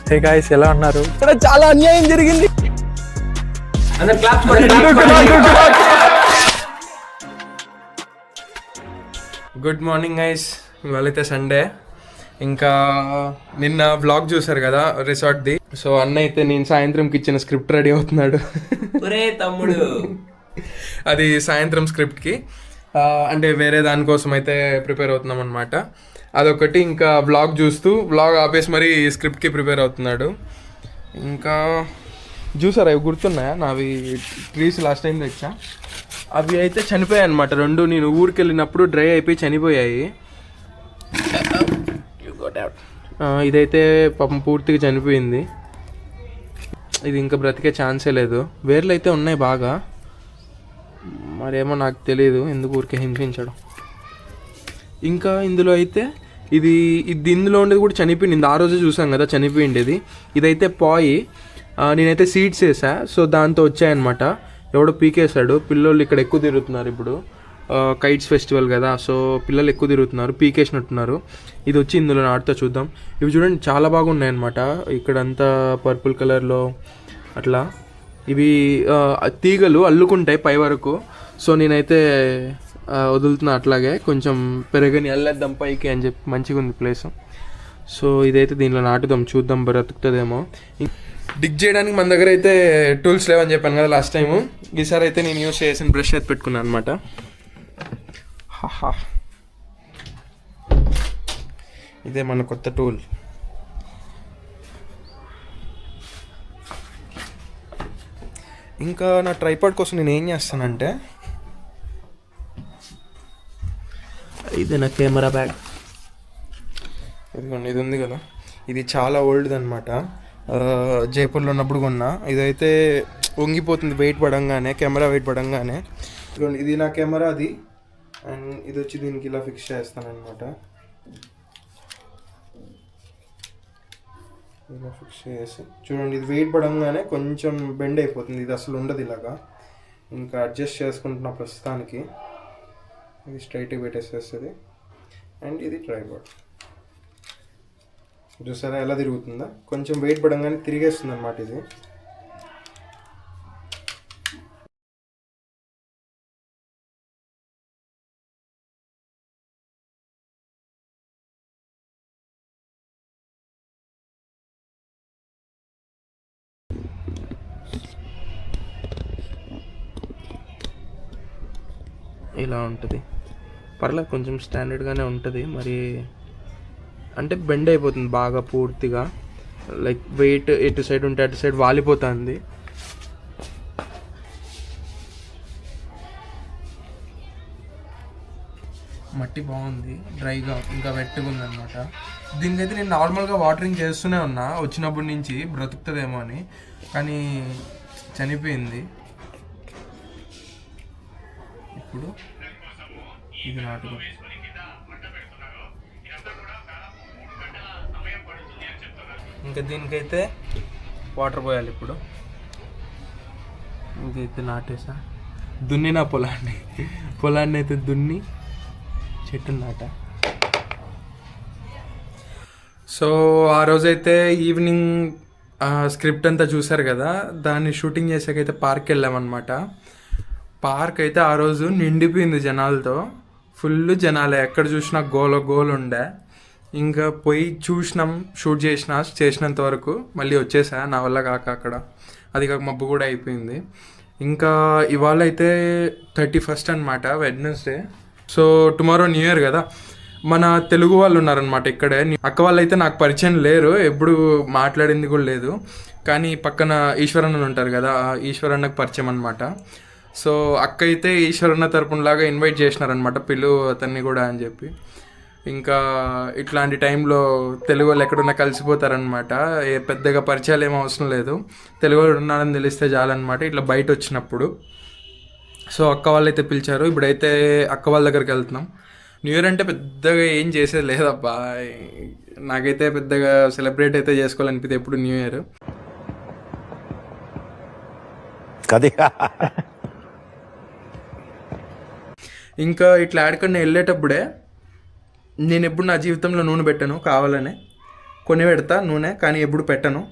Hey guys, ఎలా ఉన్నారు? ఇక్కడ చాలా అన్యాయం జరిగింది. Good morning guys. ఇవాళైతే సండే. ఇంకా నిన్న వ్లాగ్ చూసారు కదా రిసార్ట్ది. సో అన్న అయితే నేను సాయంత్రంకి ఇచ్చిన స్క్రిప్ట్ రెడీ అవుతున్నాడు. తమ్ముడు అది సాయంత్రం స్క్రిప్ట్కి అంటే వేరే దానికోసం అయితే ప్రిపేర్ అవుతున్నాం అనమాట. అదొకటి. ఇంకా వ్లాగ్ చూస్తూ వ్లాగ్ ఆపేసి మరీ స్క్రిప్ట్కి ప్రిపేర్ అవుతున్నాడు. ఇంకా చూసారా ఇవి గుర్తున్నాయా నావి ట్రీస్ లాస్ట్ టైం తెచ్చా? అవి అయితే చనిపోయాయి అనమాట రెండు. నేను ఊరికి వెళ్ళినప్పుడు డ్రై అయిపోయి చనిపోయాయి. ఇదైతే పాపం పూర్తిగా చనిపోయింది. ఇది ఇంకా బ్రతికే ఛాన్సే లేదు. వేర్లు అయితే ఉన్నాయి బాగా, మరేమో నాకు తెలియదు ఎందుకు ఊరికే హింసించడం. ఇంకా ఇందులో అయితే ఇది ఇందులో ఉండేది కూడా చనిపోయింది. ఆ రోజే చూసాం కదా చనిపోయిండేది. ఇదైతే పాయి. నేనైతే సీడ్స్ వేసా, సో దాంతో వచ్చాయన్నమాట. ఎవడో పీకేశాడు. పిల్లలు ఇక్కడ ఎక్కువ తిరుగుతున్నారు ఇప్పుడు, కైట్స్ ఫెస్టివల్ కదా, సో పిల్లలు ఎక్కువ తిరుగుతున్నారు, పీకేసినట్టున్నారు. ఇది వచ్చి ఇందులో నాటుతో చూద్దాం. ఇవి చూడండి చాలా బాగున్నాయన్నమాట. ఇక్కడంతా పర్పుల్ కలర్లో అట్లా ఇవి తీగలు అల్లుకుంటాయి పై వరకు. సో నేనైతే వదులుతున్నా అట్లాగే, కొంచెం పెరగని అల్లేద్దాం పైకి అని చెప్పి. మంచిగా ఉంది ప్లేస్. సో ఇదైతే దీనిలో నాటుదాం, చూద్దాం బ్రతుకుతుందేమో. డిగ్ చేయడానికి మన దగ్గర అయితే టూల్స్ లేవని చెప్పాను కదా లాస్ట్ టైము. ఈసారి అయితే నేను యూస్ చేసిన బ్రష్ అయితే పెట్టుకున్నాను అనమాట. ఇదే మన కొత్త టూల్. ఇంకా నా ట్రైపాడ్ కోసం నేను ఏం చేస్తానంటే, ఇది నా కెమెరా బ్యాగ్. ఇదిగోండి, ఇది ఉంది కదా, ఇది చాలా ఓల్డ్ది అనమాట. జైపూర్లో ఉన్నప్పుడు కొన్నా. ఇదైతే వంగిపోతుంది వెయిట్ పడంగానే, కెమెరా వెయిట్ పడంగానే. ఇదిగోండి, ఇది నా కెమెరా అది. అండ్ ఇది వచ్చి దీనికి ఇలా ఫిక్స్ చేస్తాను అనమాట. ఇలా ఫిక్స్ చేసి చూడండి, ఇది వెయిట్ పడంగానే కొంచెం బెండ్ అయిపోతుంది. ఇది అసలు ఉండదు ఇలాగా. ఇంకా అడ్జస్ట్ చేసుకుంటున్నా ప్రస్తుతానికి. ఇది స్ట్రైట్గా పెట్టేసేస్తుంది. అండ్ ఇది ట్రైపాడ్ చూసారా ఎలా తిరుగుతుందా? కొంచెం వెయిట్ పడంగానే తిరిగేస్తుంది అన్నమాట ఇది. ఇలా ఉంటుంది. పర్లేదు, కొంచెం స్టాండర్డ్గానే ఉంటుంది. మరి అంటే బెండ్ అయిపోతుంది బాగా పూర్తిగా. లైక్ వెయిట్ ఎటు సైడ్ ఉంటే అటు సైడ్ వాలిపోతుంది. మట్టి బాగుంది, డ్రైగా ఇంకా వెట్టుగా ఉందన్నమాట. దీనికైతే నేను నార్మల్గా వాటరింగ్ చేస్తూనే ఉన్నా వచ్చినప్పటి నుంచి, బ్రతుకుతుందేమో అని. కానీ చనిపోయింది. ఇప్పుడు ఇది నాటుకో. ఇంకా దీనికైతే వాటర్ పోయాలి ఇప్పుడు. ఇంకైతే నాటేసా, దున్నినా పొలాన్ని అయితే దున్ని చెట్టు నాట. సో ఆ రోజైతే ఈవినింగ్ స్క్రిప్ట్ అంతా చూసారు కదా, దాన్ని షూటింగ్ చేసాకైతే పార్క్ వెళ్ళామన్నమాట. పార్క్ అయితే ఆ రోజు నిండిపోయింది జనాలతో. ఫుల్ జనాలే, ఎక్కడ చూసినా గోల ఉండే. ఇంకా పోయి చూసినాం, షూట్ చేసినంత వరకు మళ్ళీ వచ్చేసా, నా వల్ల కాక అక్కడ. అది కాక మబ్బు కూడా అయిపోయింది. ఇంకా ఇవాళ అయితే 31st అనమాట, Wednesday. So tomorrow new year కదా. మన తెలుగు వాళ్ళు ఉన్నారనమాట ఇక్కడే. అక్క వాళ్ళు అయితే నాకు పరిచయం లేరు, ఎప్పుడు మాట్లాడింది కూడా లేదు. కానీ పక్కన ఈశ్వరన్న ఉంటారు కదా, ఈశ్వరన్నకు పరిచయం అనమాట. సో అక్క అయితే ఈశ్వరన్న తరపునలాగా ఇన్వైట్ చేసినారనమాట, పిలువు అతన్ని కూడా అని చెప్పి. ఇంకా ఇట్లాంటి టైంలో తెలుగు వాళ్ళు ఎక్కడున్నా కలిసిపోతారనమాట. పెద్దగా పరిచయాలు ఏమీ అవసరం లేదు, తెలుగు వాళ్ళు ఉన్నారని తెలిస్తే చాలన్నమాట ఇట్లా బయట వచ్చినప్పుడు. సో అక్క వాళ్ళు అయితే పిలిచారు. ఇప్పుడైతే అక్క వాళ్ళ దగ్గరికి వెళ్తున్నాం. న్యూ ఇయర్ అంటే పెద్దగా ఏం చేసేది లేదబ్బా. నాకైతే పెద్దగా సెలబ్రేట్ అయితే చేసుకోవాలనిపితే ఎప్పుడు న్యూ ఇయర్. ఇంకా ఇట్లా ఆడకుండా వెళ్ళేటప్పుడే నేను ఎప్పుడు నా జీవితంలో నూనె పెట్టాను కావాలనే. కొని పెడతా నూనె, కానీ ఎప్పుడు పెట్టను.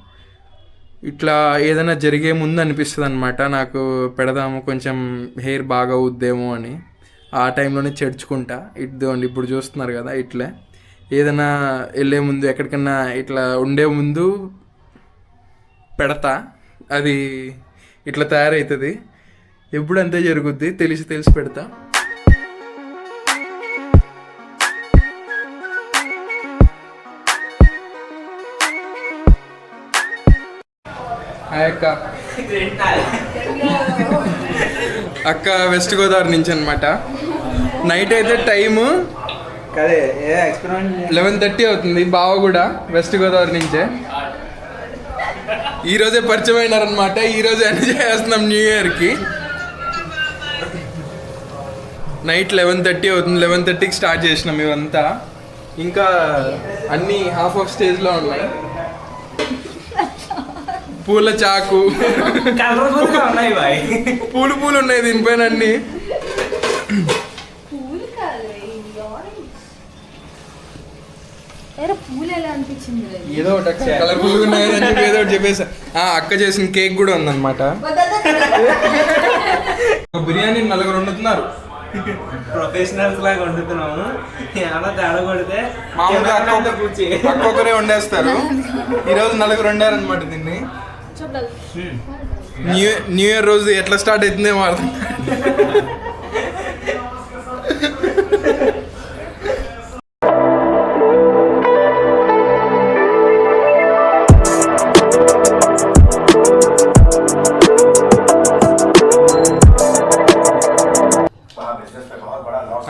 ఇట్లా ఏదైనా జరిగే ముందు అనిపిస్తుంది అనమాట నాకు, పెడదాము కొంచెం హెయిర్ బాగా అవుద్దేమో అని. ఆ టైంలోనే చెడుచుకుంటా. ఇద్దండి ఇప్పుడు చూస్తున్నారు కదా, ఇట్లే ఏదైనా వెళ్ళే ముందు ఎక్కడికన్నా ఇట్లా ఉండే ముందు పెడతా, అది ఇట్లా తయారవుతుంది. ఎప్పుడు అంతే జరుగుద్ది, తెలిసి పెడతా. అక్క అక్క వెస్ట్ గోదావరి నుంచి అనమాట. నైట్ అయితే టైము 11:30 అవుతుంది. బావ కూడా వెస్ట్ గోదావరి నుంచే. ఈరోజే పరిచయం అయినారనమాట. ఈరోజే ఎంజాయ్ చేస్తున్నాం న్యూ ఇయర్కి. నైట్ 11:30 అవుతుంది. 11:30కి స్టార్ట్ చేసినాం ఇవంతా. ఇంకా అన్నీ హాఫ్ ఆఫ్ స్టేజ్లో ఉన్నాయి. పూల చాకు పూలు ఉన్నాయి దీనిపైన అన్ని. ఏదో ఒకటి కలర్ఫుల్ గా ఉన్నాయి ఏదో ఒకటి చెప్పేసా. అక్క చేసిన కేక్ కూడా ఉందన్నమాట. బిర్యానీ 4 వండుతున్నారు. ప్రొఫెషనల్స్ లాగా వండుతున్నాము. ఏమన్నా తేడా కొడితే మామూలుగా ఒక్కొక్కరే వండేస్తారు. ఈరోజు 4 వండారనమాట దీన్ని. న్యూ ఇయర్ రోజు ఎట్లా స్టార్ట్ అవుతుందేమో అర్థం.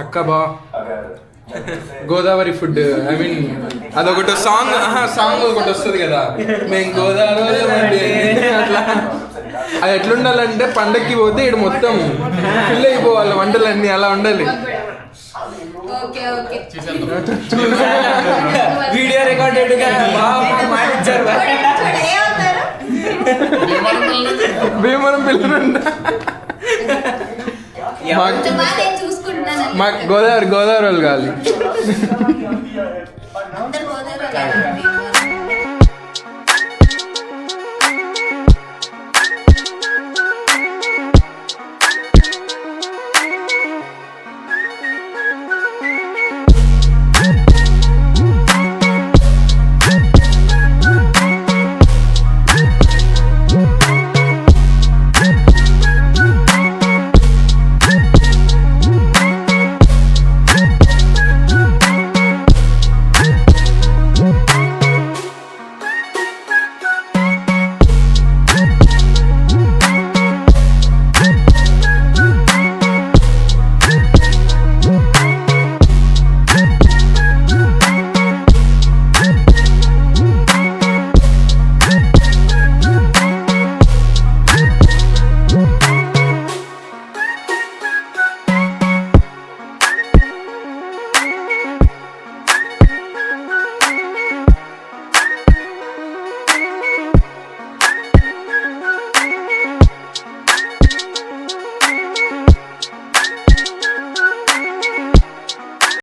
అక్క బా గోదావరి ఫుడ్, ఐ మీన్ అదొకటి సాంగ్ ఒకటి వస్తుంది కదా, మేము గోదావరి అట్లా. అది ఎట్లుండాలంటే పండక్కి పోతే ఇక్కడ మొత్తం ఫిల్ అయిపోవాలి వంటలన్నీ, అలా ఉండాలి. వీడియో రికార్డెడ్ భీమవరం పిల్లలు మాకు గోదావరి వాళ్ళు కావాలి.